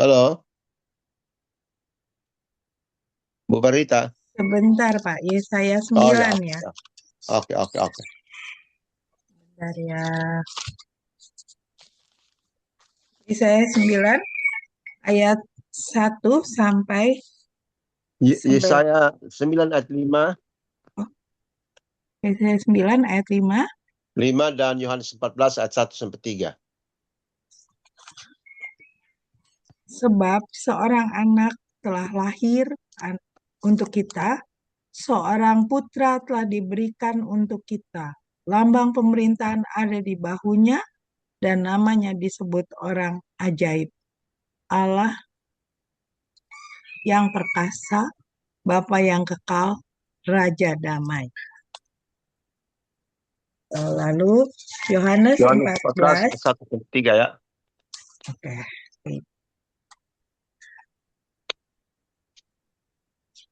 Halo, Bu Barita. Sebentar Pak, Yesaya Oh ya, 9 oke, ya. oke, oke, oke. Bentar ya. Yesaya 9 ayat 1 sampai 11. Yesaya 9 ayat 5, Oh, Yesaya 9 ayat 5. 5 dan Yohanes 14 ayat 1 sampai 3. Sebab seorang anak telah lahir untuk kita, seorang putra telah diberikan untuk kita. Lambang pemerintahan ada di bahunya dan namanya disebut orang ajaib. Allah yang perkasa, Bapa yang kekal, Raja damai. Lalu Yohanes Yohanes 14 14. ayat 1 sampai 3 ya. Oke.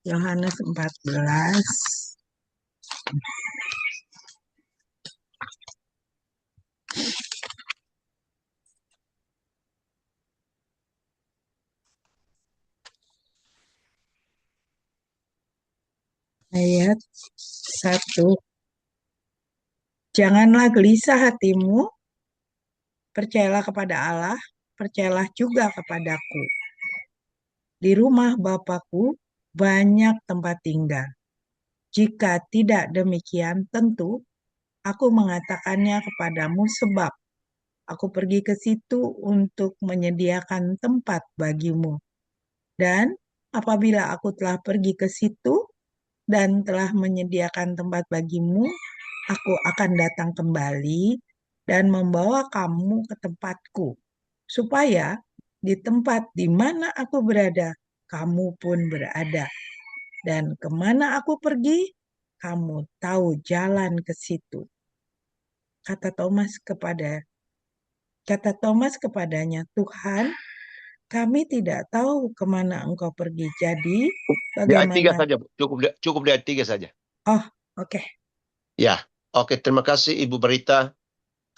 Yohanes 14 ayat 1. Janganlah gelisah hatimu, percayalah kepada Allah, percayalah juga kepadaku. Di rumah Bapakku banyak tempat tinggal. Jika tidak demikian, tentu aku mengatakannya kepadamu sebab aku pergi ke situ untuk menyediakan tempat bagimu. Dan apabila aku telah pergi ke situ dan telah menyediakan tempat bagimu, aku akan datang kembali dan membawa kamu ke tempatku, supaya di tempat di mana aku berada, kamu pun berada. Dan kemana aku pergi, kamu tahu jalan ke situ. Kata Thomas kepadanya, Tuhan, kami tidak tahu kemana engkau pergi. Jadi, Di ayat 3 bagaimana? saja, Bu. Cukup di ayat 3 saja. Oh, oke. Ya, oke. Terima kasih Ibu Barita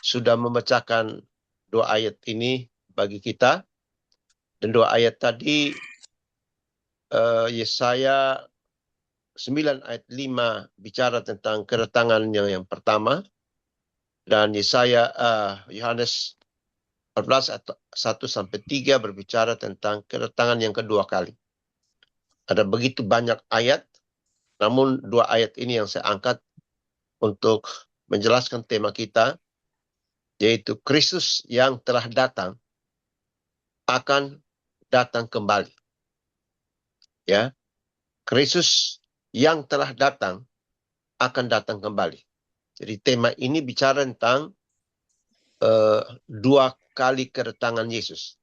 sudah membacakan dua ayat ini bagi kita. Dan dua ayat tadi, Yesaya 9 ayat 5 bicara tentang kedatangannya yang pertama. Dan Yohanes 14 atau 1 sampai 3 berbicara tentang kedatangan yang kedua kali. Ada begitu banyak ayat, namun dua ayat ini yang saya angkat untuk menjelaskan tema kita, yaitu Kristus yang telah datang akan datang kembali. Ya, Kristus yang telah datang akan datang kembali. Jadi tema ini bicara tentang dua kali kedatangan Yesus.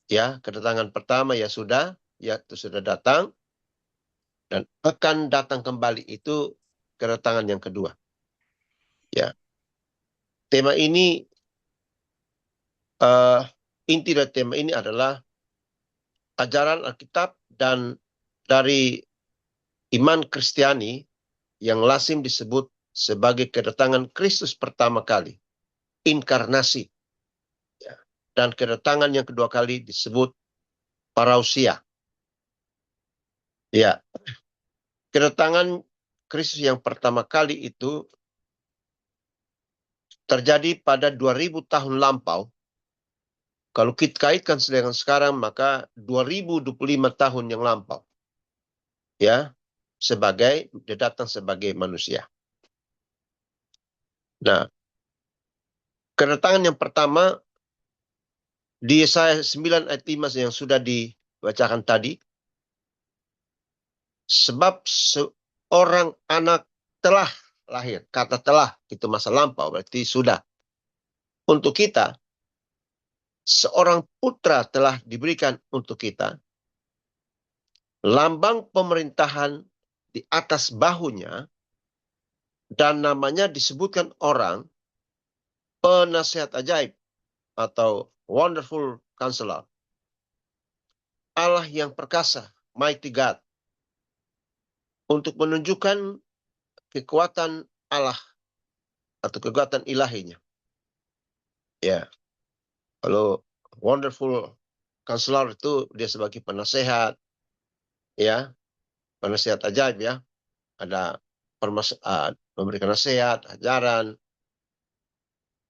Ya, kedatangan pertama ya itu sudah datang, dan akan datang kembali itu kedatangan yang kedua. Ya, tema ini inti dari tema ini adalah ajaran Alkitab dan dari iman Kristiani yang lazim disebut sebagai kedatangan Kristus pertama kali, inkarnasi. Ya. Dan kedatangan yang kedua kali disebut parousia. Ya, kedatangan Kristus yang pertama kali itu terjadi pada 2000 tahun lampau. Kalau kita kaitkan dengan sekarang, maka 2025 tahun yang lampau. Ya, dia datang sebagai manusia. Nah, kedatangan yang pertama di Yesaya 9 ayat 5 yang sudah dibacakan tadi. Sebab seorang anak telah lahir. Kata telah itu masa lampau, berarti sudah. Untuk kita, seorang putra telah diberikan untuk kita. Lambang pemerintahan di atas bahunya, dan namanya disebutkan orang penasihat ajaib atau Wonderful Counselor. Allah yang perkasa, Mighty God. Untuk menunjukkan kekuatan Allah atau kekuatan ilahinya. Ya, kalau Wonderful Counselor itu dia sebagai penasehat, ya, penasehat ajaib ya. Ada memberikan nasihat, ajaran,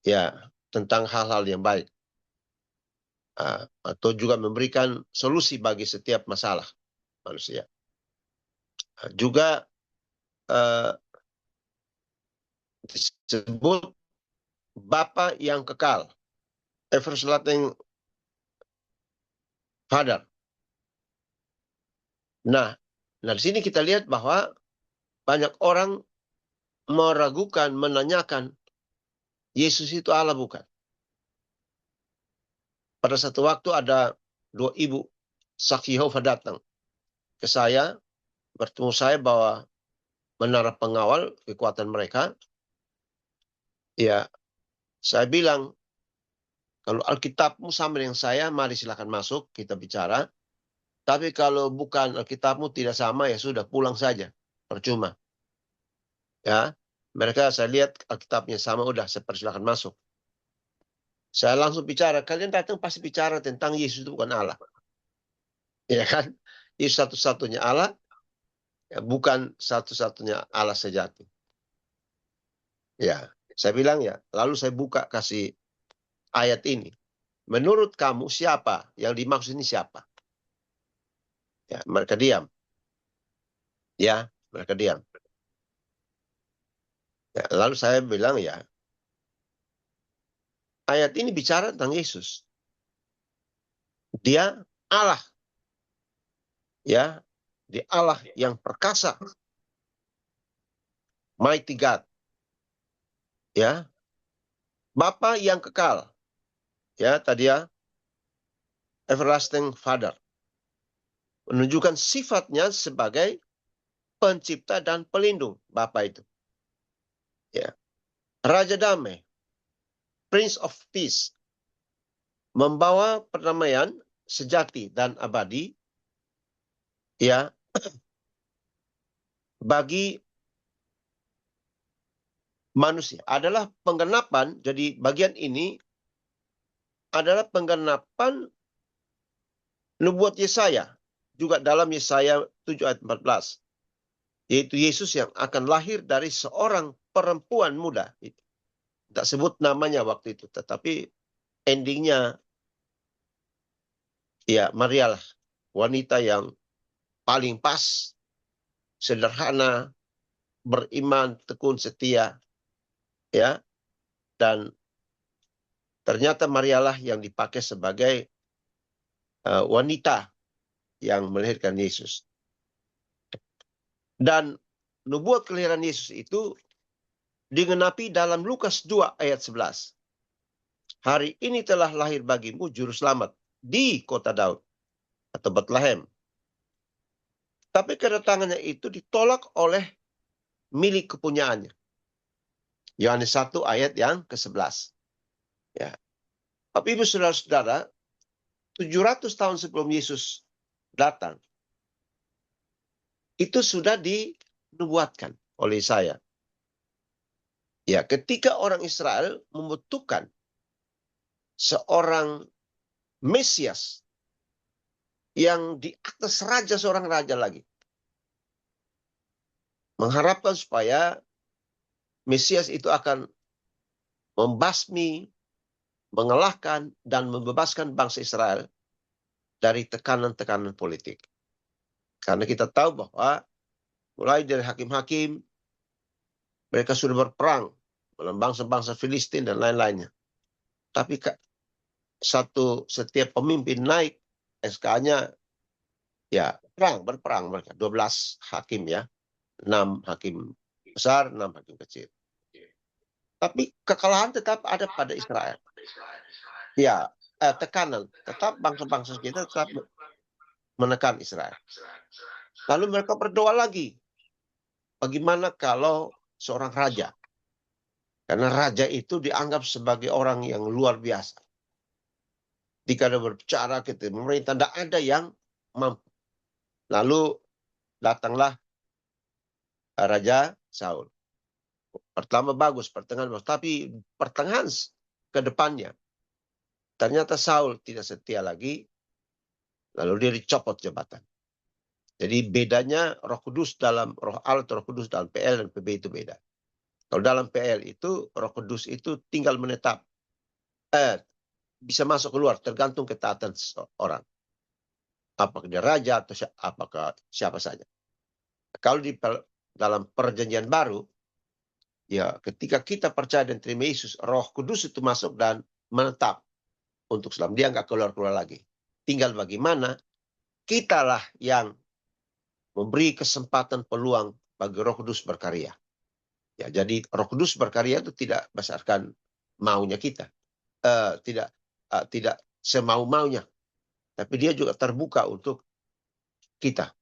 ya, tentang hal-hal yang baik. Atau juga memberikan solusi bagi setiap masalah manusia. Juga disebut Bapa yang kekal, everlasting Father. Nah, di sini kita lihat bahwa banyak orang meragukan, menanyakan, Yesus itu Allah bukan? Pada satu waktu ada 2 ibu saksi Yehova datang ke saya, bertemu saya bahwa menara pengawal kekuatan mereka. Ya, saya bilang, kalau Alkitabmu sama dengan saya, mari silakan masuk, kita bicara. Tapi kalau bukan Alkitabmu tidak sama, ya sudah pulang saja. Percuma. Ya, mereka saya lihat Alkitabnya sama, udah saya persilakan masuk. Saya langsung bicara, kalian datang pasti bicara tentang Yesus itu bukan Allah. Ya kan? Yesus satu-satunya Allah, ya, bukan satu-satunya Allah sejati. Ya, saya bilang ya, lalu saya buka kasih ayat ini. Menurut kamu siapa? Yang dimaksud ini siapa? Ya, mereka diam. Ya, mereka diam. Ya, lalu saya bilang ya, ayat ini bicara tentang Yesus. Dia Allah. Ya, di Allah yang perkasa. Mighty God. Ya, Bapa yang kekal. Ya, tadi ya, everlasting Father. Menunjukkan sifatnya sebagai pencipta dan pelindung Bapa itu. Ya. Raja damai, Prince of Peace, membawa perdamaian sejati dan abadi, ya, bagi manusia. Adalah penggenapan, jadi bagian ini adalah penggenapan nubuat Yesaya, juga dalam Yesaya 7 ayat 14. Yaitu Yesus yang akan lahir dari seorang perempuan muda. Tak sebut namanya waktu itu, tetapi endingnya, ya, Maria lah, wanita yang paling pas, sederhana, beriman, tekun, setia, ya, dan ternyata Maria lah yang dipakai sebagai wanita yang melahirkan Yesus. Dan nubuat kelahiran Yesus itu digenapi dalam Lukas 2 ayat 11. Hari ini telah lahir bagimu juru selamat di kota Daud atau Bethlehem. Tapi kedatangannya itu ditolak oleh milik kepunyaannya. Yohanes 1 ayat yang ke-11. Ya. Tapi ibu saudara-saudara, 700 tahun sebelum Yesus datang, itu sudah dinubuatkan oleh saya. Ya, ketika orang Israel membutuhkan seorang Mesias yang di atas raja, seorang raja lagi, mengharapkan supaya Mesias itu akan membasmi, mengalahkan, dan membebaskan bangsa Israel dari tekanan-tekanan politik. Karena kita tahu bahwa mulai dari hakim-hakim, mereka sudah berperang dalam bangsa-bangsa Filistin dan lain-lainnya. Tapi setiap pemimpin naik, SK-nya, ya, berperang mereka. 12 hakim ya. 6 hakim besar, 6 hakim kecil. Tapi kekalahan tetap ada pada Israel. Ya, tekanan. Tetap bangsa-bangsa kita tetap menekan Israel. Lalu mereka berdoa lagi. Bagaimana kalau seorang raja? Karena raja itu dianggap sebagai orang yang luar biasa. Jika ada berbicara gitu, pemerintah tidak ada yang mampu. Lalu datanglah Raja Saul. Pertama bagus, pertengahan bagus. Tapi pertengahan ke depannya, ternyata Saul tidak setia lagi. Lalu dia dicopot jabatan. Jadi bedanya Roh Kudus dalam Roh Allah atau Roh Kudus dalam PL dan PB itu beda. Kalau dalam PL itu Roh Kudus itu tinggal menetap, bisa masuk keluar tergantung ketaatan seseorang. Apakah dia raja atau apakah siapa saja. Kalau di dalam perjanjian baru, ya ketika kita percaya dan terima Yesus, Roh Kudus itu masuk dan menetap untuk selam. Dia nggak keluar-keluar lagi. Tinggal bagaimana kitalah yang memberi kesempatan peluang bagi Roh Kudus berkarya. Ya, jadi Roh Kudus berkarya itu tidak berdasarkan maunya kita, tidak semau-maunya, tapi dia juga terbuka untuk kita,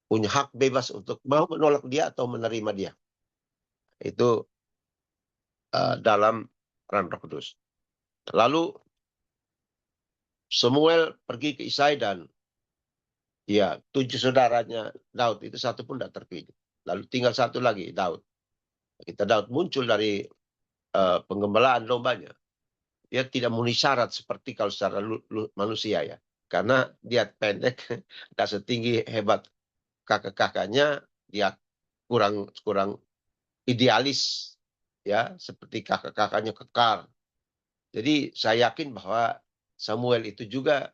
punya hak bebas untuk mau menolak dia atau menerima dia. Itu dalam peran Roh Kudus. Lalu Samuel pergi ke Isai dan ya 7 saudaranya Daud itu satu pun tidak terpilih. Lalu tinggal satu lagi Daud. Kita Daud muncul dari penggembalaan dombanya. Dia tidak memenuhi syarat seperti kalau secara manusia ya. Karena dia pendek, tidak setinggi hebat kakak-kakaknya, dia kurang idealis ya, seperti kakak-kakaknya kekar. Jadi saya yakin bahwa Samuel itu juga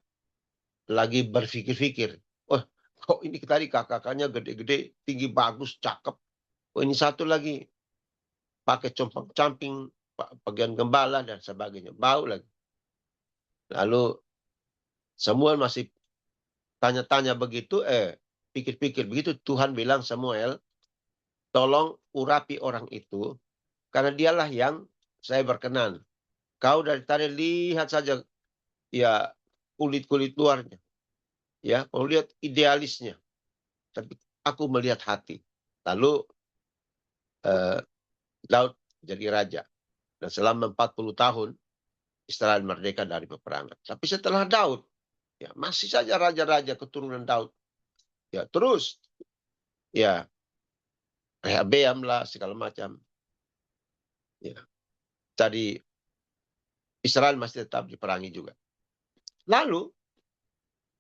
lagi berpikir-pikir, oh kok ini tadi kakak-kakaknya gede-gede, tinggi bagus, cakep. Oh ini satu lagi pakai compang-camping, bagian gembala dan sebagainya, bau lagi. Lalu Samuel masih tanya-tanya begitu, pikir-pikir begitu, Tuhan bilang Samuel, tolong urapi orang itu, karena dialah yang saya berkenan. Kau dari tadi lihat saja, ya kulit-kulit luarnya, ya, kau lihat idealisnya, tapi aku melihat hati. Lalu Daud jadi raja, dan selama 40 tahun Israel merdeka dari peperangan. Tapi setelah Daud, ya masih saja raja-raja keturunan Daud, ya terus, ya Rehabeam lah segala macam. Ya. Jadi Israel masih tetap diperangi juga. Lalu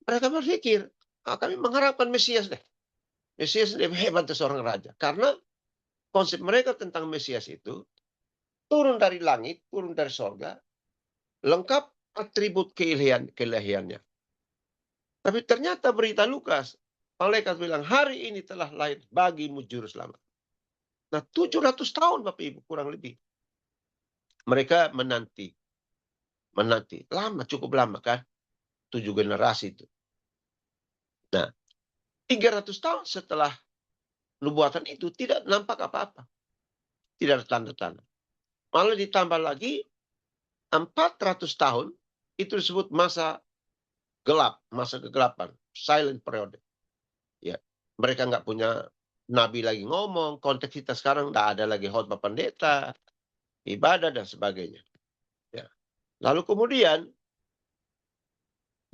mereka berpikir, kami mengharapkan Mesias deh. Mesias lebih hebat dari seorang raja. Karena konsep mereka tentang Mesias itu turun dari langit, turun dari sorga, lengkap atribut keilahiannya. Tapi ternyata berita Lukas, malaikat bilang, hari ini telah lahir bagimu juru selamat. Nah 700 tahun Bapak Ibu kurang lebih. Mereka menanti. Lama, cukup lama kan. 7 generasi itu. Nah 300 tahun setelah nubuatan itu tidak nampak apa-apa. Tidak ada tanda-tanda. Malah ditambah lagi 400 tahun itu disebut masa gelap, masa kegelapan, silent period. Ya, mereka nggak punya nabi lagi ngomong, konteks kita sekarang nggak ada lagi khotbah pendeta, ibadah dan sebagainya. Ya. Lalu kemudian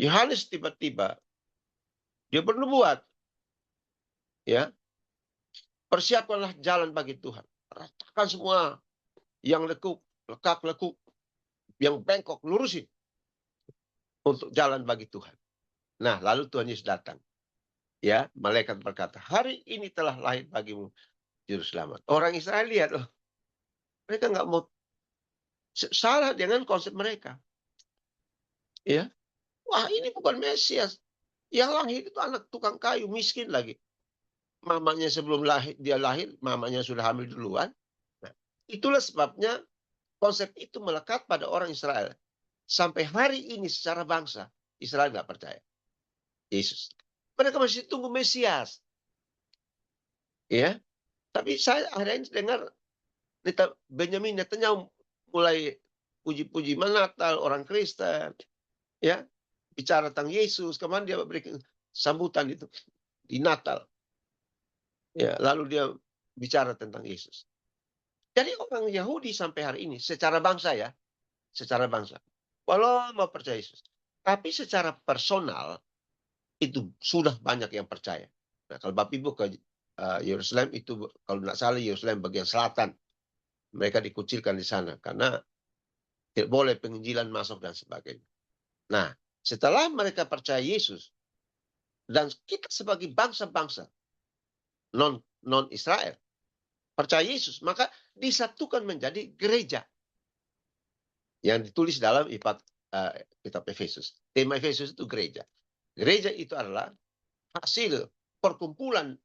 Yohanes tiba-tiba dia bernubuat, ya persiapkanlah jalan bagi Tuhan, ratakan semua yang lekuk, lekuk, yang bengkok lurusin untuk jalan bagi Tuhan. Nah, lalu Tuhan Yesus datang. Ya, malaikat berkata, hari ini telah lahir bagimu juru selamat. Orang Israel lihat, loh, mereka nggak mau, salah dengan konsep mereka. Ya, wah ini bukan Mesias. Yang lahir itu anak tukang kayu, miskin lagi. Mamanya sebelum dia lahir, mamanya sudah hamil duluan. Nah, itulah sebabnya konsep itu melekat pada orang Israel. Sampai hari ini secara bangsa, Israel nggak percaya Yesus. Mereka masih tunggu Mesias. Ya, tapi saya akhirnya dengar Benjamin Netanyahu mulai puji-puji Natal orang Kristen, ya bicara tentang Yesus. Kemarin dia berikan sambutan itu di Natal, ya lalu dia bicara tentang Yesus. Jadi orang Yahudi sampai hari ini secara bangsa ya, secara bangsa, walau mau percaya Yesus, tapi secara personal itu sudah banyak yang percaya. Nah kalau Bapak Ibu ke Yerusalem itu kalau tidak salah Yerusalem bagian selatan, mereka dikucilkan di sana karena tidak boleh penginjilan masuk dan sebagainya. Nah, setelah mereka percaya Yesus, Dan kita sebagai bangsa-bangsa non Israel percaya Yesus, maka disatukan menjadi gereja yang ditulis dalam kitab Efesus. Tema Efesus itu gereja. Gereja itu adalah hasil perkumpulan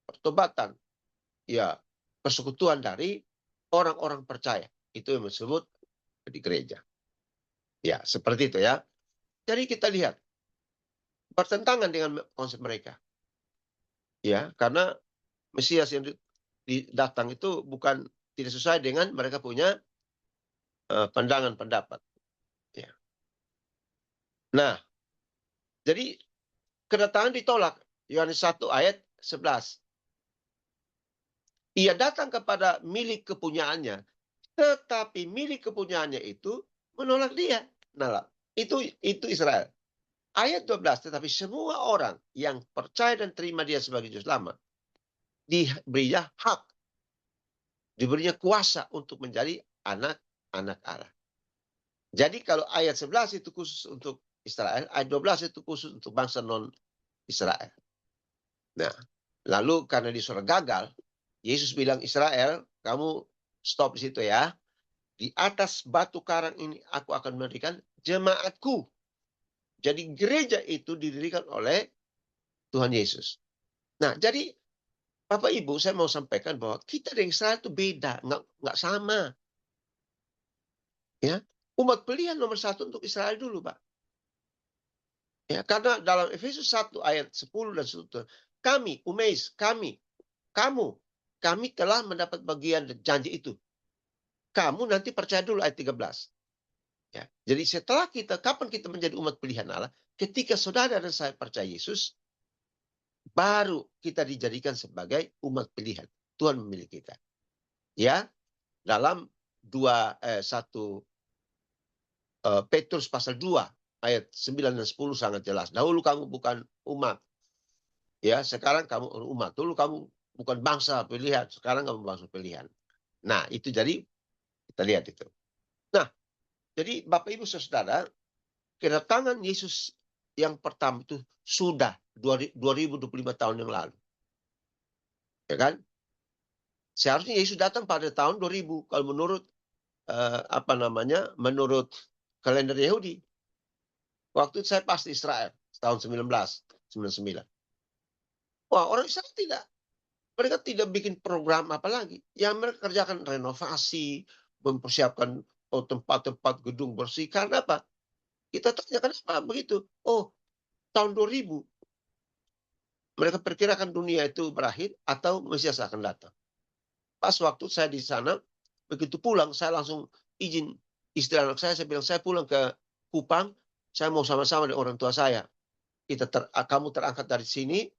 pertobatan, ya, persekutuan dari orang-orang percaya. Itu yang disebut di gereja. Ya, seperti itu ya. Jadi kita lihat bertentangan dengan konsep mereka. Ya, karena Mesias yang datang itu bukan tidak sesuai dengan mereka punya pandangan pendapat. Ya. Nah, jadi kedatangan ditolak. Yohanes 1 ayat 11. Ia datang kepada milik kepunyaannya, tetapi milik kepunyaannya itu menolak dia. Nah, itu Israel. Ayat 12, tetapi semua orang yang percaya dan terima dia sebagai juru selamat, diberinya hak, diberinya kuasa untuk menjadi anak-anak Allah. Jadi kalau ayat 11 itu khusus untuk Israel, ayat 12 itu khusus untuk bangsa non-Israel. Nah, lalu karena di surga gagal, Yesus bilang, Israel, kamu stop di situ ya. Di atas batu karang ini aku akan mendirikan jemaatku. Jadi gereja itu didirikan oleh Tuhan Yesus. Nah, jadi Bapak Ibu, saya mau sampaikan bahwa kita dengan Israel itu beda, nggak sama. Ya, umat pilihan nomor 1 untuk Israel dulu, Pak. Ya, karena dalam Efesus 1 ayat 10 dan 11, kami, Umeis, kami telah mendapat bagian janji itu. Kamu nanti percaya dulu ayat 13. Ya, jadi setelah kapan kita menjadi umat pilihan Allah? Ketika saudara dan saya percaya Yesus, baru kita dijadikan sebagai umat pilihan. Tuhan memilih kita. Ya, dalam 1 Petrus pasal 2 ayat 9 dan 10 sangat jelas. Dahulu kamu bukan umat. Ya, sekarang kamu umat. Dulu kamu bukan bangsa pilihan, sekarang kamu bangsa pilihan. Nah, itu jadi kita lihat itu. Nah, jadi Bapak Ibu Saudara, kedatangan Yesus yang pertama itu sudah 2025 tahun yang lalu. Ya kan? Seharusnya Yesus datang pada tahun 2000 kalau menurut menurut kalender Yahudi. Waktu itu saya pas di Israel tahun 1999. Wah, orang Israel tidak. Mereka tidak bikin program apa lagi. Yang mereka kerjakan renovasi, mempersiapkan tempat-tempat gedung bersih. Karena apa? Kita tanya kenapa begitu? Oh, tahun 2000 mereka perkirakan dunia itu berakhir atau Mesias akan datang. Pas waktu saya di sana, begitu pulang, saya langsung izin istri anak saya bilang, saya pulang ke Kupang, saya mau sama-sama dengan orang tua saya. Kamu terangkat dari sini,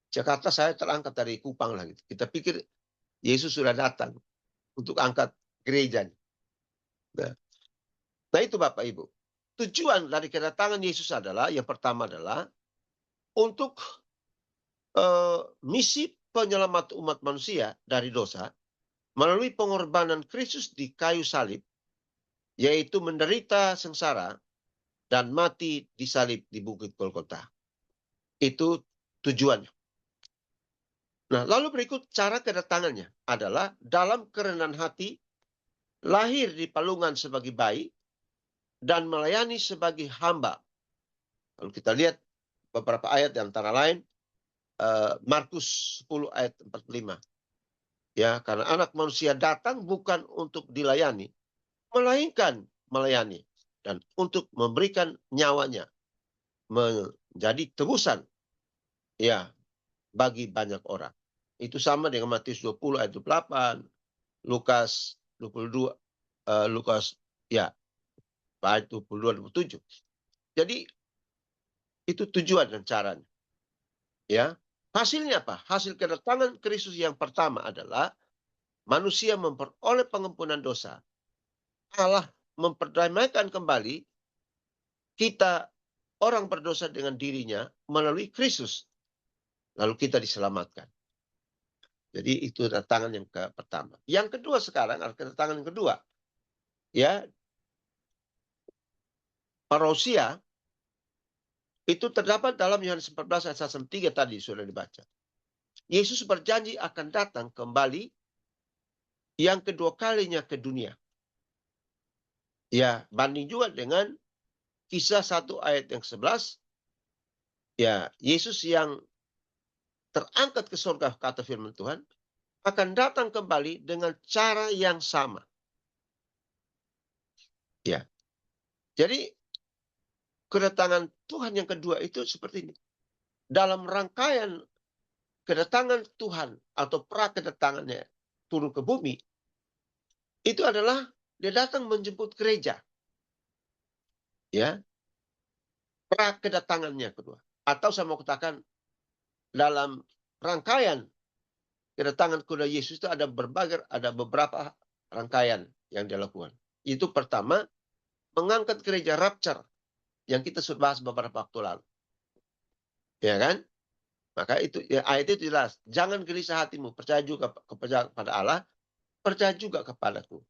Jakarta, saya terangkat dari Kupang lagi. Kita pikir Yesus sudah datang untuk angkat gereja. Nah itu Bapak Ibu. Tujuan dari kedatangan Yesus adalah, yang pertama adalah untuk misi penyelamat umat manusia dari dosa melalui pengorbanan Kristus di kayu salib, yaitu menderita sengsara dan mati di salib di Bukit Golgota. Itu tujuannya. Nah, lalu berikut cara kedatangannya adalah dalam kerendahan hati, lahir di palungan sebagai bayi, dan melayani sebagai hamba. Kalau kita lihat beberapa ayat antara lain, Markus 10 ayat 45. Ya, karena anak manusia datang bukan untuk dilayani, melainkan melayani dan untuk memberikan nyawanya menjadi tebusan ya bagi banyak orang. Itu sama dengan Matius 20 ayat 28, Lukas 22 Lukas ya ayat 22 27. Jadi itu tujuan dan caranya. Ya. Hasilnya apa? Hasil kedatangan Kristus yang pertama adalah manusia memperoleh pengampunan dosa. Allah memperdamaikan kembali kita orang berdosa dengan dirinya melalui Kristus. Lalu kita diselamatkan. Jadi itu kedatangan yang pertama. Yang kedua sekarang adalah kedatangan yang kedua. Ya, parousia Itu terdapat dalam Yohanes 14 ayat 1-3 tadi sudah dibaca. Yesus berjanji akan datang kembali yang kedua kalinya ke dunia. Ya, banding juga dengan Kisah 1 ayat yang 11. Ya, Yesus yang terangkat ke surga, kata firman Tuhan, akan datang kembali dengan cara yang sama. Ya. Jadi kedatangan Tuhan yang kedua itu seperti ini. Dalam rangkaian kedatangan Tuhan atau pra kedatangannya turun ke bumi, itu adalah dia datang menjemput gereja. Ya, pra kedatangannya kedua. Atau saya mau katakan dalam rangkaian kedatangan kuda Yesus itu ada beberapa rangkaian yang dia lakukan. Itu pertama, mengangkat gereja rapture yang kita sudah bahas beberapa waktu lalu. Ya kan? Maka itu ya, ayat itu jelas. Jangan gelisah hatimu, percaya juga kepada Allah, percaya juga kepadaku.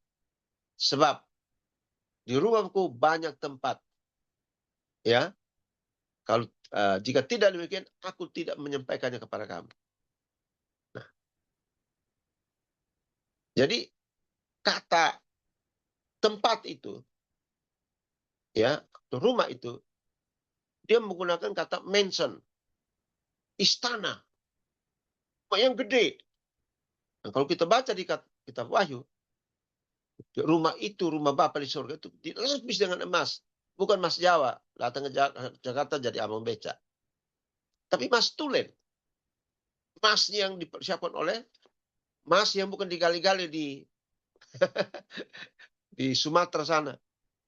Sebab di rumahku banyak tempat. Ya, kalau jika tidak demikian, aku tidak menyampaikannya kepada kamu. Nah, jadi kata tempat itu, ya, rumah itu, dia menggunakan kata mansion, istana, rumah yang gede. Nah, kalau kita baca di kitab Wahyu, rumah itu, rumah Bapa di surga itu dilapis dengan emas. Bukan emas Jawa, datang ke Jakarta jadi abang beca. Tapi emas tulen. Emas yang dipersiapkan oleh emas yang bukan digali-gali di Sumatera sana.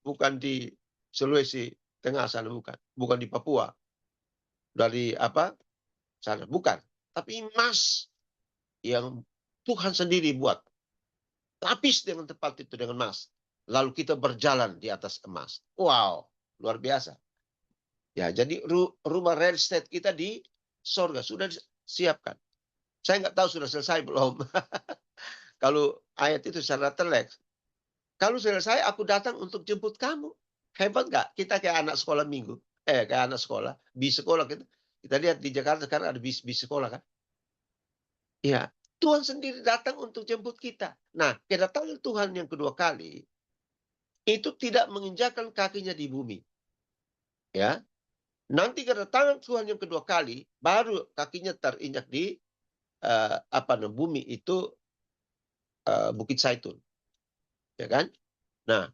Bukan di Sulawesi Tengah sana, bukan. Bukan di Papua. Dari sana, bukan. Tapi emas yang Tuhan sendiri buat. Lapis dengan tepat itu dengan emas. Lalu kita berjalan di atas emas. Wow, luar biasa. Ya, jadi rumah real estate kita di sorga sudah disiapkan. Saya nggak tahu sudah selesai belum. Kalau ayat itu secara terleks. Kalau selesai, aku datang untuk jemput kamu. Hebat nggak? Kita kayak anak sekolah minggu. Kayak anak sekolah. Bis sekolah kita lihat di Jakarta sekarang ada bis sekolah kan. Ya, Tuhan sendiri datang untuk jemput kita. Nah, kedatangan Tuhan yang kedua kali itu tidak menginjakkan kakinya di bumi. Ya, nanti kedatangan Tuhan yang kedua kali baru kakinya terinjak di bumi itu Bukit Zaitun. Ya kan? Nah,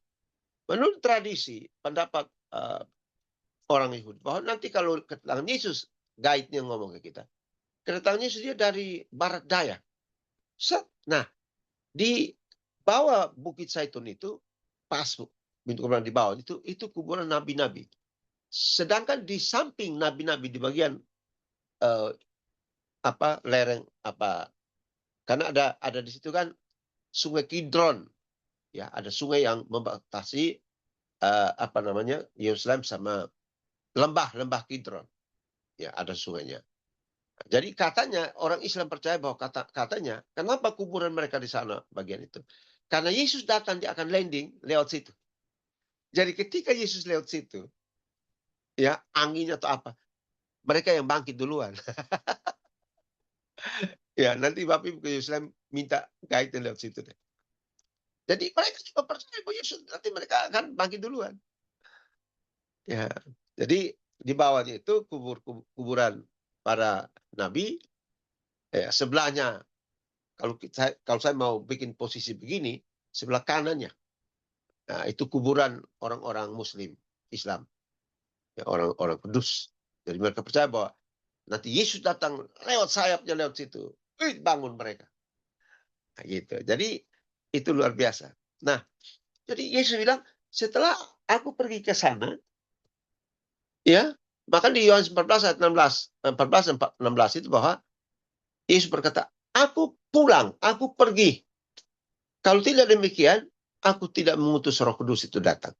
menurut tradisi pendapat orang Yahudi bahwa nanti kalau kedatangan Yesus, guide-nya ngomong ke kita. Kedatangan Yesus dia dari barat daya. Nah, di bawah Bukit Zaitun itu pas pintu kuburan di bawah itu kuburan nabi-nabi. Sedangkan di samping nabi-nabi di bagian lereng karena ada di situ kan Sungai Kidron, ya ada sungai yang membatasi Yerusalem sama lembah Kidron, ya ada sungainya. Jadi katanya orang Islam percaya bahwa katanya kenapa kuburan mereka di sana bagian itu? Karena Yesus datang dia akan landing lewat situ. Jadi ketika Yesus lewat situ, ya anginnya atau apa, mereka yang bangkit duluan. Ya nanti Bapak Ibu ke Yerusalem minta guide lewat situ deh. Jadi mereka juga percaya bahwa Yesus nanti mereka akan bangkit duluan. Ya, jadi di bawahnya itu kuburan para nabi. Sebelahnya kalau saya mau bikin posisi begini, sebelah kanannya, nah, itu kuburan orang-orang Muslim Islam, ya, orang-orang kudus. Jadi mereka percaya bahwa nanti Yesus datang lewat sayapnya lewat situ, bangun mereka. Nah, gitu. Jadi itu luar biasa. Nah, jadi Yesus bilang setelah aku pergi ke sana, ya, maka di Yohanes 14 ayat 14 dan 16 itu bahwa Yesus berkata, aku pulang, aku pergi. Kalau tidak demikian, aku tidak mengutus Roh Kudus itu datang.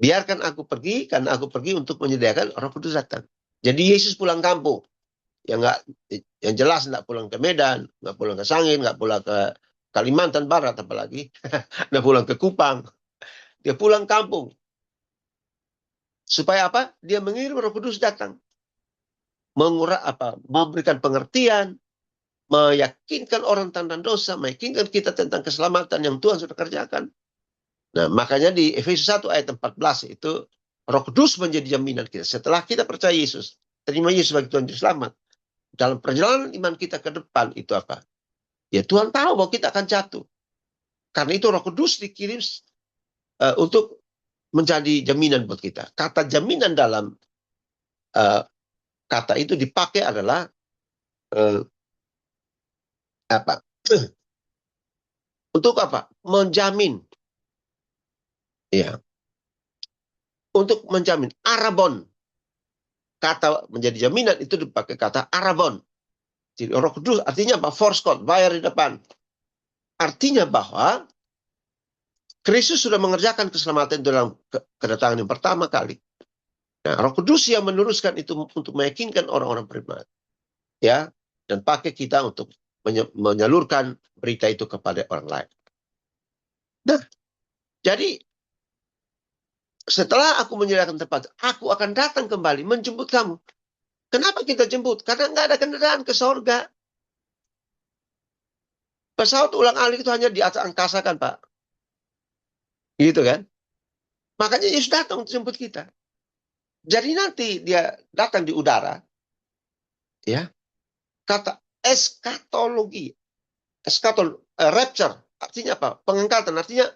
Biarkan aku pergi, karena aku pergi untuk menyediakan Roh Kudus datang. Jadi Yesus pulang kampung. Yang jelas nggak pulang ke Medan, nggak pulang ke Sangin, nggak pulang ke Kalimantan Barat apalagi, nggak pulang ke Kupang. Dia pulang kampung. Supaya apa? Dia mengirim Roh Kudus datang. Memberikan pengertian, meyakinkan orang tentang dosa, meyakinkan kita tentang keselamatan yang Tuhan sudah kerjakan. Nah, makanya di Efesus 1 ayat 14 itu Roh Kudus menjadi jaminan kita. Setelah kita percaya Yesus, terima Yesus sebagai Tuhan Juru Selamat, dalam perjalanan iman kita ke depan itu apa? Ya Tuhan tahu bahwa kita akan jatuh. Karena itu Roh Kudus dikirim untuk menjadi jaminan buat kita. Kata jaminan dalam kata itu dipakai adalah apa? Untuk apa? Menjamin. Ya. Untuk menjamin. Arabon. Kata menjadi jaminan itu dipakai kata arabon. Jadi Roh Kudus artinya apa? Force code, bayar di depan. Artinya bahwa Kristus sudah mengerjakan keselamatan dalam kedatangan yang pertama kali. Nah, Roh Kudus yang meneruskan itu untuk meyakinkan orang-orang beriman. Ya, dan pakai kita untuk menyalurkan berita itu kepada orang lain. Nah, jadi setelah aku menyediakan tempat, aku akan datang kembali menjemput kamu. Kenapa kita jemput? Karena nggak ada kendaraan ke sorga. Pesawat ulang-alik itu hanya di atas angkasa kan, Pak? Gitu kan? Makanya Yesus datang untuk jemput kita. Jadi nanti dia datang di udara, ya. Kata eskatologi, rapture, artinya apa? Pengangkatan, artinya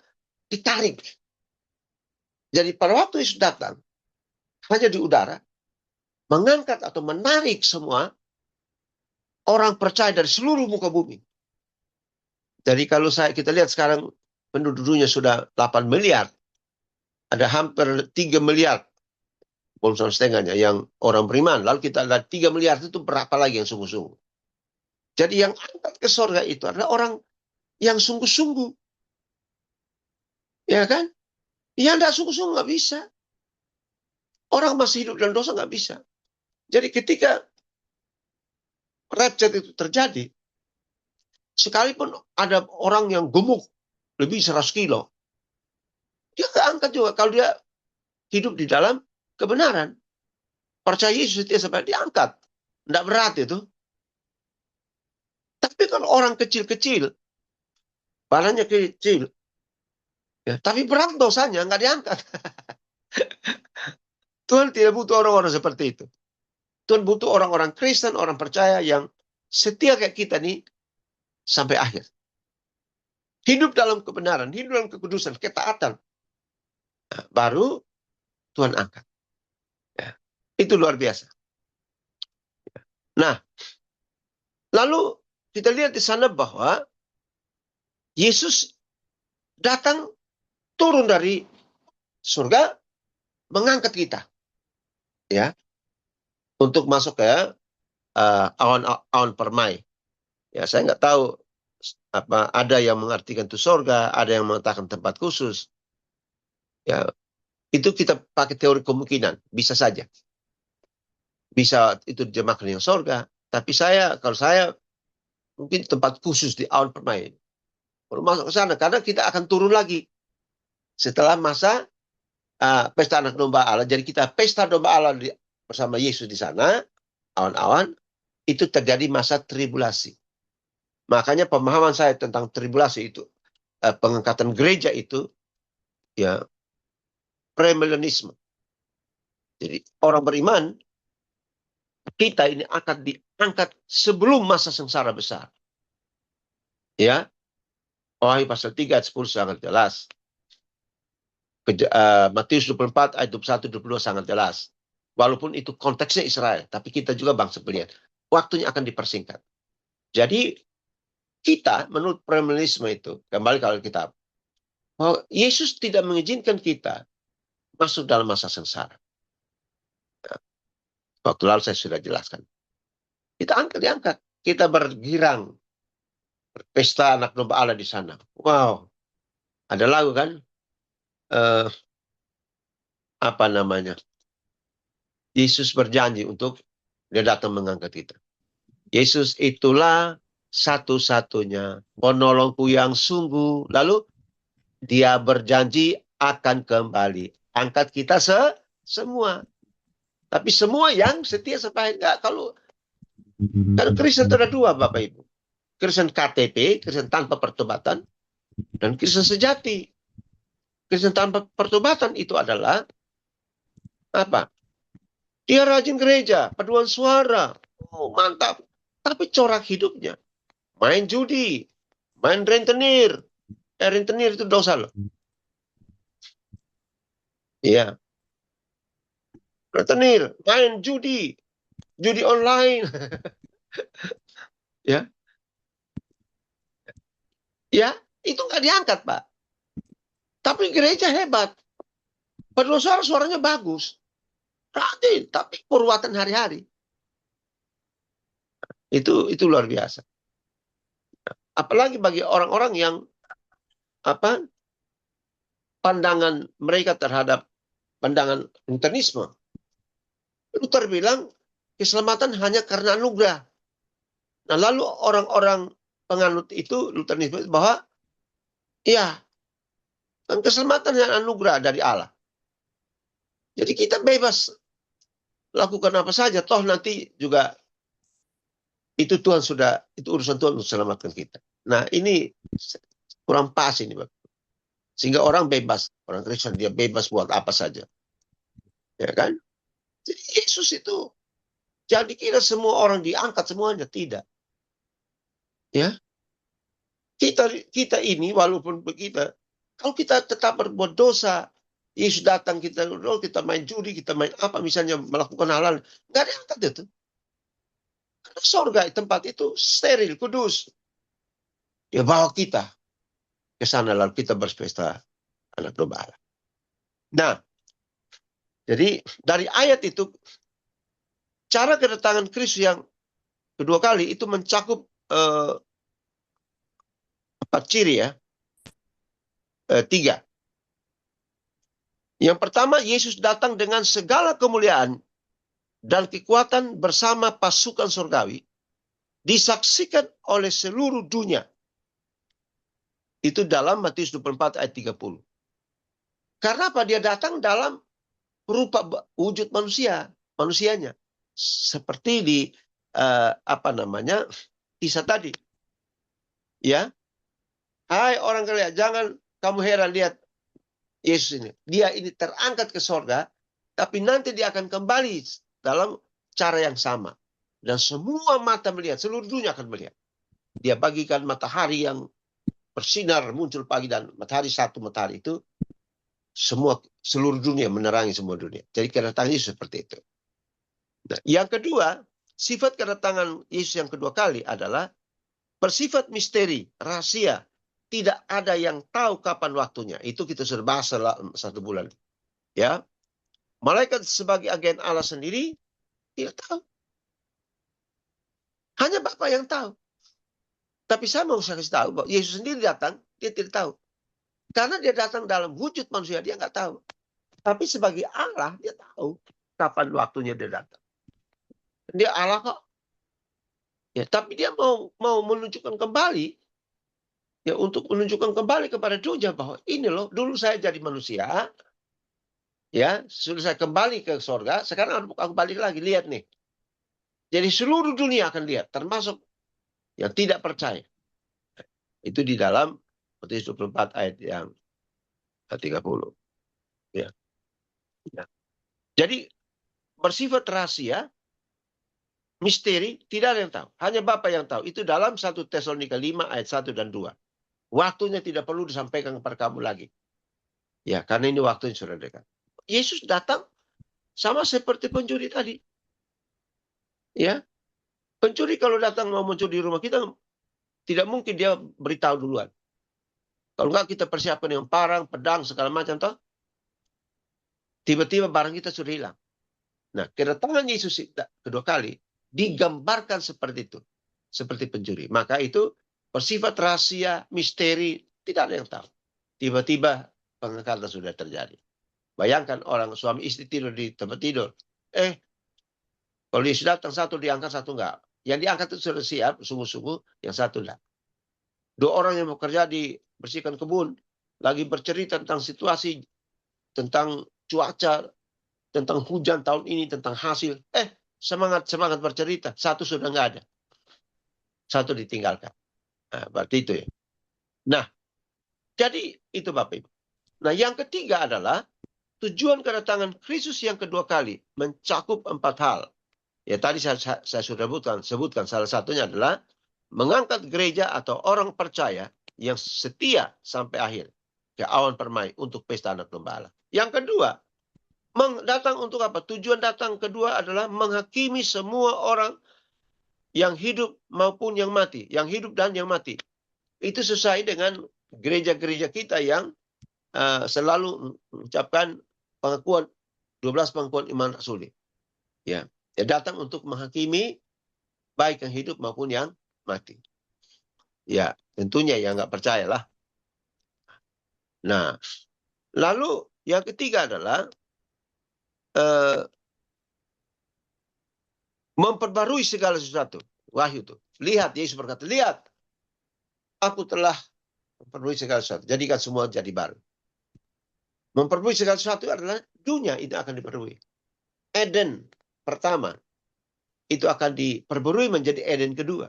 ditarik. Jadi pada waktu Yesus datang, hanya di udara, mengangkat atau menarik semua orang percaya dari seluruh muka bumi. Jadi kalau kita lihat sekarang penduduknya sudah 8 miliar, ada hampir 3 miliar, belum sama setengahnya, yang orang beriman. Lalu kita lihat 3 miliar itu berapa lagi yang sungguh-sungguh. Jadi yang angkat ke surga itu adalah orang yang sungguh-sungguh. Ya kan? Yang tidak sungguh-sungguh nggak bisa. Orang masih hidup dalam dosa nggak bisa. Jadi ketika rapture itu terjadi, sekalipun ada orang yang gemuk, lebih 100 kilo, dia keangkat juga kalau dia hidup di dalam kebenaran. Percaya Yesus dia sampai diangkat. Tidak berat itu. Tapi kalau orang kecil-kecil, badannya kecil, ya, tapi berat dosanya, nggak diangkat. Tuhan tidak butuh orang-orang seperti itu. Tuhan butuh orang-orang Kristen, orang percaya yang setia kayak kita nih sampai akhir. Hidup dalam kebenaran, hidup dalam kekudusan, ketaatan. Nah, baru Tuhan angkat. Ya. Itu luar biasa. Nah, lalu kita lihat di sana bahwa Yesus datang turun dari surga mengangkat kita, ya, untuk masuk ke awan permai. Ya, saya nggak tahu apa ada yang mengartikan itu surga, ada yang mengatakan tempat khusus. Ya, itu kita pakai teori kemungkinan, bisa saja. Bisa itu dijemahkan yang surga, tapi kalau saya mungkin tempat khusus di awan permai. Baru masuk ke sana karena kita akan turun lagi setelah masa pesta anak domba Allah. Jadi kita pesta domba Allah bersama Yesus di sana, awan-awan, itu terjadi masa tribulasi. Makanya pemahaman saya tentang tribulasi itu, pengangkatan gereja itu, ya, premillenisme. Jadi orang beriman, kita ini akan diangkat sebelum masa sengsara besar. Ya, Wahyu pasal 3 ayat 10 sangat jelas. Matius 24 ayat 21 22 sangat jelas. Walaupun itu konteksnya Israel, tapi kita juga bangsa pilihan. Waktunya akan dipersingkat. Jadi kita menurut premillenisme itu, kembali ke Alkitab, bahwa Yesus tidak mengizinkan kita masuk dalam masa sengsara. Nah, waktu lalu saya sudah jelaskan. Kita diangkat. Kita bergirang. Berpesta anak domba Allah di sana. Wow. Ada lagu kan? Apa namanya? Yesus berjanji untuk dia datang mengangkat kita. Yesus itulah satu-satunya penolongku yang sungguh. Lalu dia berjanji akan kembali. Angkat kita Semua. Tapi semua yang setia sampai enggak. Kalau Kristen itu ada dua, Bapak Ibu. Kristen KTP, Kristen tanpa pertobatan, dan Kristen sejati. Kristen tanpa pertobatan itu adalah apa? Dia rajin gereja, paduan suara. Oh, mantap. Tapi corak hidupnya. Main judi, main rentenir. Rentenir itu dosa loh. Iya. Rentenir, main judi. Judi online. Ya, ya, itu nggak diangkat, Pak. Tapi gereja hebat. Paduan suara suaranya bagus. Rajin, tapi perbuatan hari-hari. Itu luar biasa. Apalagi bagi orang-orang yang apa pandangan mereka terhadap pandangan Lutheranisme. Luther bilang keselamatan hanya karena anugerah. Nah, lalu orang-orang penganut itu Lutheranisme bahwa ya, kan keselamatan hanya anugerah dari Allah. Jadi kita bebas lakukan apa saja, toh nanti juga itu Tuhan itu urusan Tuhan untuk selamatkan kita. Nah, ini kurang pas ini, Bapak. Sehingga orang bebas, orang Kristen dia bebas buat apa saja. Ya kan? Jadi Yesus itu jangan dikira semua orang diangkat semuanya, tidak. Ya. Kita ini walaupun begitu, kalau kita tetap berbuat dosa, Yesus datang kita main judi, kita main apa misalnya melakukan hal-hal, nggak diangkat itu. Karena surga tempat itu steril, kudus. Dia bawa kita ke sana lalu kita berpesta anak domba Allah. Nah, jadi dari ayat itu cara kedatangan Kristus yang kedua kali itu mencakup 4 ciri ya. 3. Yang pertama, Yesus datang dengan segala kemuliaan dan kekuatan bersama pasukan surgawi, disaksikan oleh seluruh dunia. Itu dalam Matius 24 ayat 30. Karena apa? Dia datang dalam rupa wujud manusianya. Seperti di kisah tadi. Ya. Hai orang kalian, jangan kamu heran lihat Yesus ini. Dia ini terangkat ke sorga, tapi nanti dia akan kembali dalam cara yang sama. Dan semua mata melihat, seluruh dunia akan melihat. Dia bagikan matahari yang bersinar muncul pagi dan matahari itu seluruh dunia menerangi semua dunia. Jadi kedatangan Yesus seperti itu. Nah, yang kedua, sifat kedatangan Yesus yang kedua kali adalah bersifat misteri, rahasia. Tidak ada yang tahu kapan waktunya. Itu kita sudah bahas 1 bulan. Ya, malaikat sebagai agen Allah sendiri tidak tahu. Hanya Bapa yang tahu. Tapi saya mau kasih tahu bahwa Yesus sendiri datang, dia tidak tahu. Karena dia datang dalam wujud manusia, dia nggak tahu. Tapi sebagai Allah, dia tahu kapan waktunya dia datang. Dia Allah kok. Ya, tapi dia mau menunjukkan kembali, ya untuk menunjukkan kembali kepada dunia bahwa ini loh, dulu saya jadi manusia, ya, sudah saya kembali ke surga, sekarang aku balik lagi, lihat nih. Jadi seluruh dunia akan lihat, termasuk yang tidak percaya. Itu di dalam Matius 24 ayat yang 30. Ya. Ya. Jadi bersifat rahasia, misteri, tidak ada yang tahu. Hanya Bapa yang tahu. Itu dalam 1 Tesalonika 5 ayat 1 dan 2. Waktunya tidak perlu disampaikan kepada kamu lagi. Ya, karena ini waktunya sudah dekat. Yesus datang sama seperti pencuri tadi. Ya. Pencuri kalau datang mau mencuri di rumah kita, tidak mungkin dia beritahu duluan. Kalau enggak kita persiapkan dengan parang, pedang, segala macam toh. Tiba-tiba barang kita sudah hilang. Nah, kedatangan Yesus kedua kali digambarkan seperti itu. Seperti pencuri. Maka itu bersifat rahasia, misteri, tidak ada yang tahu. Tiba-tiba pengangkatan sudah terjadi. Bayangkan orang suami istri tidur di tempat tidur. Kalau Yesus datang, satu diangkat, satu enggak. Yang diangkat itu sudah siap, sungguh-sungguh, yang satu enggak. 2 orang yang bekerja di bersihkan kebun, lagi bercerita tentang situasi, tentang cuaca, tentang hujan tahun ini, tentang hasil. Semangat bercerita. Satu sudah nggak ada. Satu ditinggalkan. Nah, berarti itu ya. Nah, jadi itu Bapak Ibu. Nah, yang ketiga adalah tujuan kedatangan Kristus yang kedua kali mencakup 4 hal. Ya, tadi saya sudah sebutkan salah satunya adalah mengangkat gereja atau orang percaya yang setia sampai akhir ke awan permai untuk pesta anak domba Allah. Yang kedua, datang untuk apa? Tujuan datang kedua adalah menghakimi semua orang yang hidup maupun yang mati, yang hidup dan yang mati. Itu sesuai dengan gereja-gereja kita yang selalu mengucapkan pengakuan 12 pengakuan iman rasuli. Ya, dia datang untuk menghakimi baik yang hidup maupun yang mati. Ya, tentunya yang nggak percayalah. Nah, lalu yang ketiga adalah memperbarui segala sesuatu. Wahyu itu. Lihat, Yesus berkata, lihat, aku telah memperbarui segala sesuatu. Jadikan semua jadi baru. Memperbarui segala sesuatu adalah dunia itu akan diperbarui. Eden pertama itu akan diperbarui menjadi Eden kedua.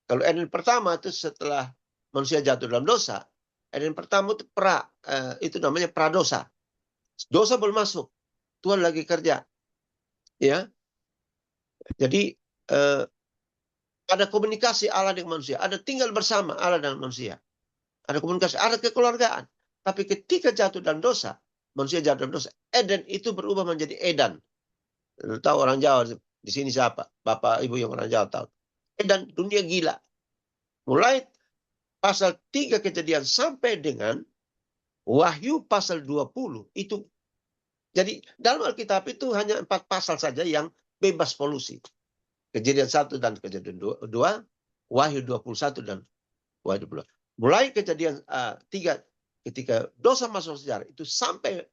Kalau Eden pertama itu setelah manusia jatuh dalam dosa, Eden pertama itu itu namanya pradosa. Dosa belum masuk, Tuhan lagi kerja, ya. Jadi ada komunikasi Allah dengan manusia, ada tinggal bersama Allah dan manusia, ada komunikasi, ada kekeluargaan. Tapi ketika jatuh dalam dosa, manusia jatuh dalam dosa, Eden itu berubah menjadi Edan. Tahu orang Jawa di sini siapa? Bapak Ibu yang orang Jawa tahu. Edan, dunia gila. Mulai pasal 3 Kejadian sampai dengan Wahyu pasal 20 itu. Jadi dalam Alkitab itu hanya 4 pasal saja yang bebas polusi. Kejadian 1 dan Kejadian 2, Wahyu 21 dan Wahyu 22. Mulai Kejadian 3 ketika dosa masuk sejarah itu sampai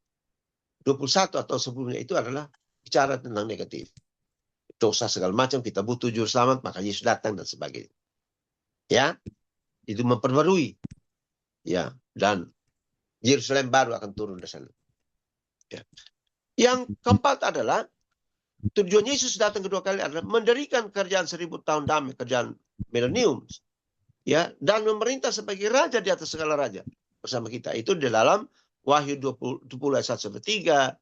21 atau sebelumnya itu adalah bicara tentang negatif. Dosa segala macam, kita butuh juru selamat, maka Yesus datang dan sebagainya. Ya, itu memperbarui. Ya, dan Yerusalem baru akan turun dari sana. Ya. Yang keempat adalah tujuan Yesus datang kedua kali adalah mendirikan kerajaan 1000 tahun damai, kerajaan milenium, ya, dan memerintah sebagai raja di atas segala raja bersama kita. Itu di dalam Wahyu 20 ayat 1 sampai 3,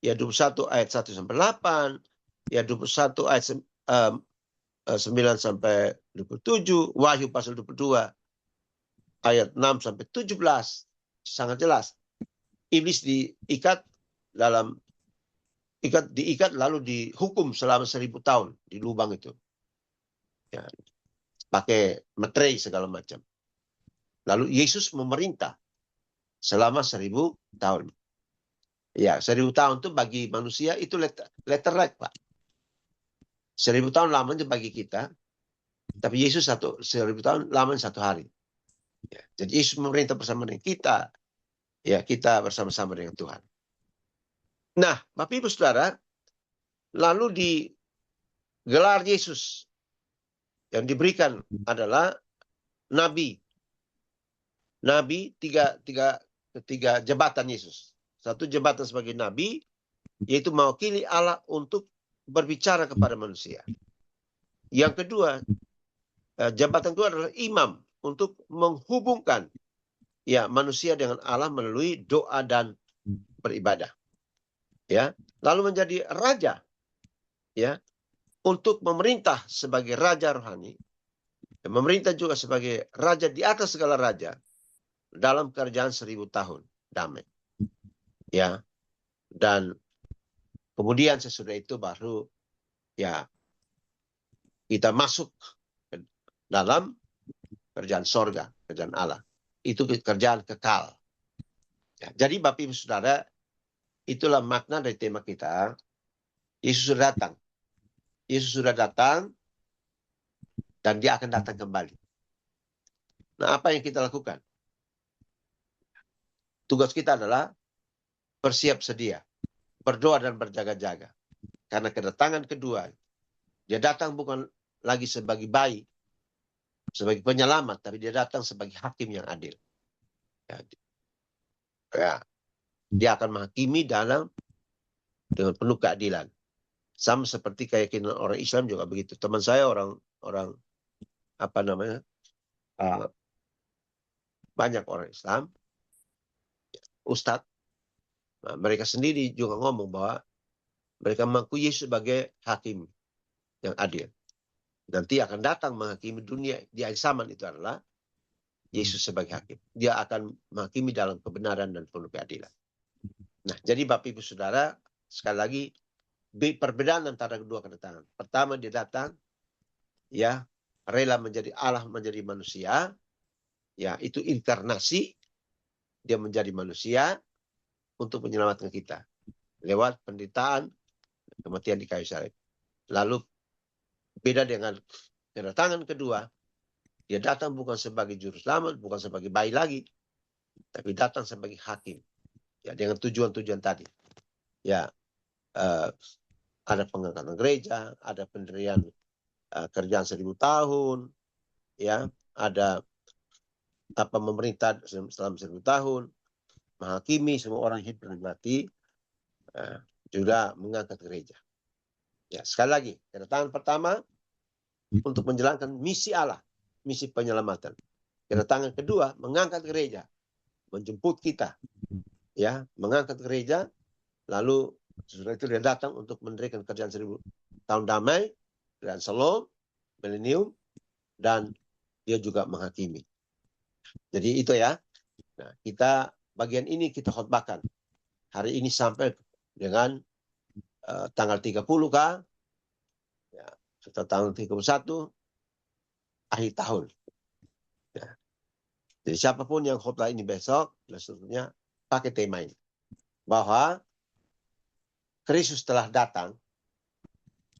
ya 21 ayat 1 sampai 8, ya 21 ayat 9 sampai 27, Wahyu pasal 22 ayat 6 sampai 17. Sangat jelas. Iblis diikat lalu dihukum selama 1000 tahun di lubang itu. Ya, pakai meterai segala macam. Lalu Yesus memerintah selama 1000 tahun. Ya, 1000 tahun itu bagi manusia itu letter write, Pak. 1000 tahun lamanya bagi kita, tapi Yesus 1000 tahun lamanya 1 hari. Ya, jadi Yesus memerintah bersama dengan kita. Ya, kita bersama-sama dengan Tuhan. Nah, Bapak Ibu Saudara, lalu di gelar Yesus yang diberikan adalah nabi. Nabi, tiga jabatan Yesus. Satu jabatan sebagai nabi, yaitu mewakili Allah untuk berbicara kepada manusia. Yang kedua, jabatan kedua adalah imam untuk menghubungkan ya manusia dengan Allah melalui doa dan beribadah. Ya, lalu menjadi raja, ya, untuk memerintah sebagai raja rohani, dan memerintah juga sebagai raja di atas segala raja dalam kerajaan 1000 tahun damai. Ya, dan kemudian sesudah itu baru ya kita masuk ke dalam kerajaan sorga, kerajaan Allah. Itu kerjaan kekal. Ya, jadi Bapak Ibu Saudara, itulah makna dari tema kita. Yesus sudah datang. Yesus sudah datang dan dia akan datang kembali. Nah, apa yang kita lakukan? Tugas kita adalah bersiap sedia, berdoa dan berjaga-jaga. Karena kedatangan kedua, dia datang bukan lagi sebagai bayi, sebagai penyelamat, tapi dia datang sebagai hakim yang adil. Ya, dia akan menghakimi dalam dengan penuh keadilan. Sama seperti keyakinan orang Islam juga begitu. Teman saya orang apa namanya, banyak orang Islam, Ustadz, nah, mereka sendiri juga ngomong bahwa mereka mengaku Yesus sebagai hakim yang adil. Nanti akan datang menghakimi dunia di akhir zaman, itu adalah Yesus sebagai hakim. Dia akan menghakimi dalam kebenaran dan penuh keadilan. Nah, jadi Bapak Ibu Saudara, sekali lagi perbedaan antara kedua kedatangan. Pertama, dia datang ya rela menjadi Allah, menjadi manusia, ya itu inkarnasi, dia menjadi manusia untuk menyelamatkan kita lewat penderitaan kematian di kayu salib. Lalu beda dengan kedatangan kedua, dia datang bukan sebagai juru selamat, bukan sebagai bayi lagi, tapi datang sebagai hakim. Ya, dengan tujuan-tujuan tadi. Ya, ada pengangkatan gereja, ada pendirian kerjaan 1000 tahun, ya, ada apa memerintah selama 1000 tahun, menghakimi semua orang hidup dan mati, juga mengangkat gereja. Ya, sekali lagi, kedatangan pertama untuk menjalankan misi Allah, misi penyelamatan. Kedatangan kedua mengangkat gereja, menjemput kita, ya, mengangkat gereja, lalu sesudah itu dia datang untuk mendirikan kerjaan 1000 tahun damai, dan Shalom, milenium, dan dia juga menghakimi. Jadi itu ya. Nah, kita bagian ini kita khotbahkan hari ini sampai dengan tanggal 30 kah? Ya, setelah tanggal 31 akhir tahun. Ya. Jadi siapapun yang khotbah ini besok, seluruhnya pakai tema ini. Bahwa Kristus telah datang,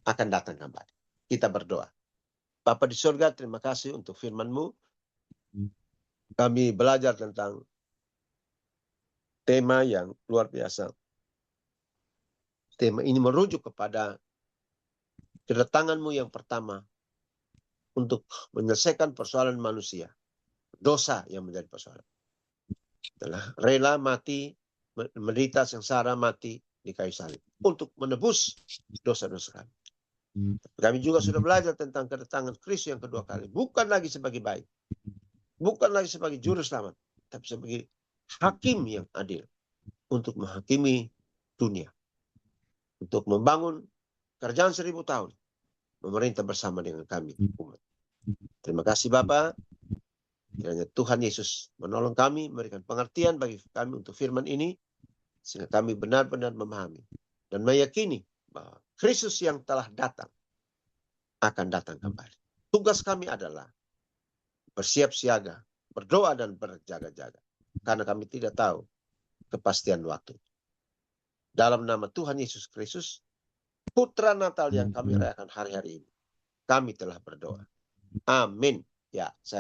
akan datang kembali. Kita berdoa. Bapa di surga, terima kasih untuk firman-Mu. Kami belajar tentang tema yang luar biasa. Tema ini merujuk kepada kedatangan-Mu yang pertama untuk menyelesaikan persoalan manusia. Dosa yang menjadi persoalan. Telah rela mati, menderita sengsara mati di kayu salib untuk menebus dosa-dosa kami. Kami juga sudah belajar tentang kedatangan Kristus yang kedua kali. Bukan lagi sebagai bayi. Bukan lagi sebagai juru selamat. Tapi sebagai hakim yang adil. Untuk menghakimi dunia. Untuk membangun kerjaan 1000 tahun. Memerintah bersama dengan kami. Umat. Terima kasih Bapa. Kiranya Tuhan Yesus menolong kami, memberikan pengertian bagi kami untuk firman ini, sehingga kami benar-benar memahami dan meyakini bahwa Kristus yang telah datang akan datang kembali. Tugas kami adalah bersiap siaga, berdoa dan berjaga-jaga, karena kami tidak tahu kepastian waktu. Dalam nama Tuhan Yesus Kristus, Putra Natal yang kami rayakan hari-hari ini, kami telah berdoa. Amin. Ya, saya